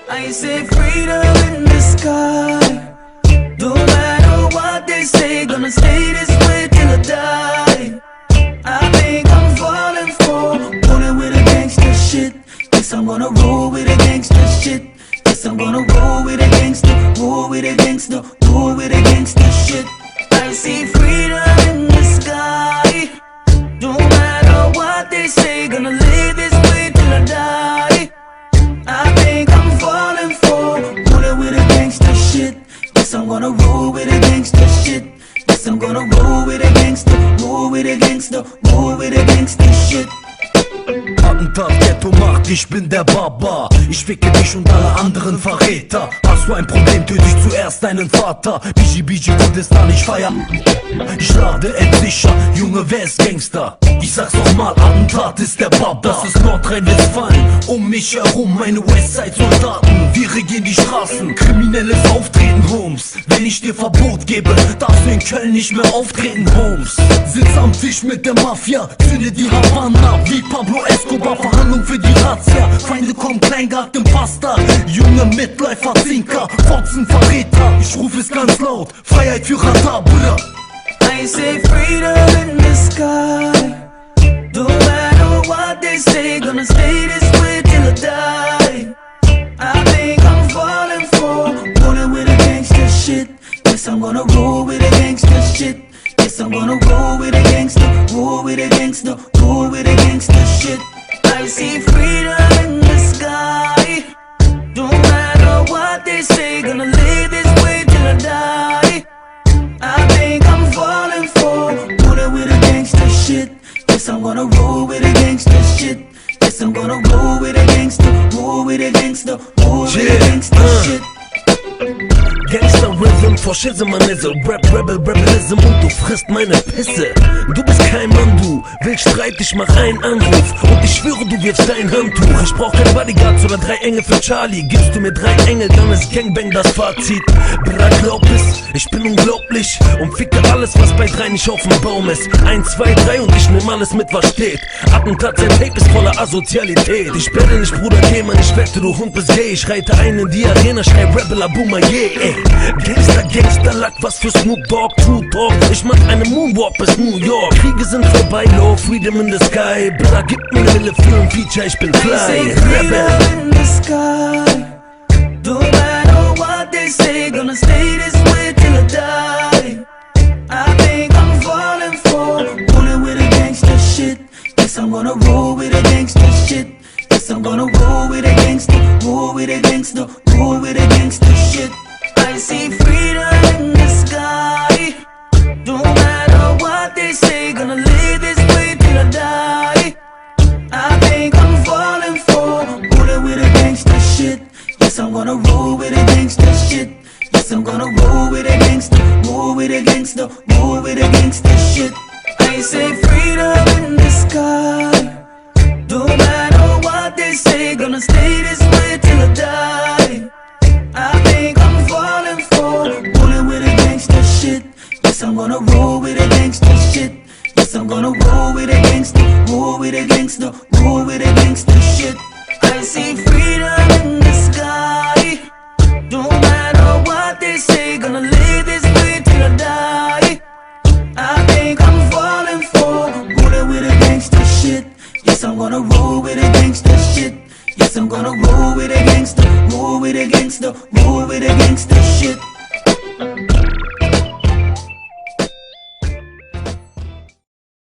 I say freedom in the sky. No matter what they say, gonna stay this way till I die. I think I'm falling for rolling with the gangster shit. Guess I'm gonna roll with the gangster shit. Guess I'm gonna roll with the gangster, roll with the gangster, roll with the gangster shit. I see freedom in the sky. No matter what they say, gonna live this way till I die. I think I'm falling for rolling with the gangster shit. Guess I'm gonna roll with the gangster shit. Guess I'm gonna roll with the gangster, roll with the gangster, roll with the gangster shit. Attentat, Ghetto macht, ich bin der Baba. Ich ficke dich und alle anderen Verräter. Hast du ein Problem, töte ich zuerst deinen Vater. Biji Kurdistan, ich feier. Ich lade sicher, Junge, wer ist Gangster? Ich sag's nochmal, Attentat ist der Baba. Das ist Nordrhein-Westfalen, um mich herum meine Westside-Soldaten. Wir regieren die Straßen, kriminelles Auftreten, Holmes. Wenn ich dir Verbot gebe, darfst du in Köln nicht mehr auftreten, Holmes. Sitz am Tisch mit der Mafia, zünde die Havanna wie Pablo Escobar, Verhandlung für die Razzia. Feinde kommen, Kleingarten, Pasta. Junge Midlifer, Zinker, Fotzen, Verräter. Ich ruf es ganz laut, Freiheit für Rata, Bruder. I say freedom in the sky. No matter what they say, gonna stay this way till I die. I think I'm falling for rolling with the gangster shit. Guess I'm gonna roll with the gangster shit. Guess I'm gonna roll with the gangster, roll with the gangster, roll with the gangster shit. I see freedom in the sky. No matter what they say, gonna live this way till I die. I think I'm falling for rolling with the gangster shit. Guess I'm gonna roll with the gangster shit. Guess I'm gonna roll with the gangster, roll with the gangster, roll with the gangster shit. Gangster-Rhythm, Faschism-Manisse, Rebellism und du frisst meine Pisse. Du bist kein Mann, du willst Streit, ich mach einen Anruf und ich schwöre, du wirfst dein Handtuch. Ich brauch kein Bodyguards oder 3 Engel für Charlie. Gibst du mir 3 Engel, dann ist Gangbang das Fazit. Bra, glaub es, ich bin unglaublich und ficke alles, was bei 3 nicht auf dem Baum ist. 1, 2, 3 und ich nehm alles mit, was steht. Attentat, sein Tape ist voller Asozialität. Ich werde nicht Bruder Kämen, ich wette, du Hund bist gay. Ich reite ein in die Arena, schrei Rebel Abone, yeah. Gangster, Lack, was für Snoop Dogg, True Talk. Ich mach einen Moonwalk bis New York. Kriege sind vorbei, low, freedom in the sky. Bra, gib mir ne Mille für ein Feature, ich bin fly. Rebel in the sky. No matter what they say, gonna stay this way till I die. I think I'm falling for rolling with the gangster shit. Guess I'm gonna roll with the gangster shit. Guess I'm gonna roll with the gangster, roll with the gangster, roll with the gangster shit. I see freedom in the sky. No matter what they say, gonna live this way till I die. I think I'm falling for rolling with the gangster shit. Yes, I'm gonna roll with the gangster shit. Yes, I'm gonna roll with the gangster, roll with the gangster, roll with the gangster shit. I say freedom in the sky. No matter what they say, gonna stay this way till I die. I think I'm falling for rolling with the gangster shit. Yes, I'm gonna roll with the gangster shit. Yes, I'm gonna roll with the gangster, roll with the gangster, roll with the gangster shit. I see freedom in the sky. No matter what they say, gonna live this way till I die. I think I'm falling for rolling with the gangster shit. Yes, I'm gonna roll with the gangster shit. Yes, I'm gonna roll with the gangster, roll with the gangster, roll with the gangster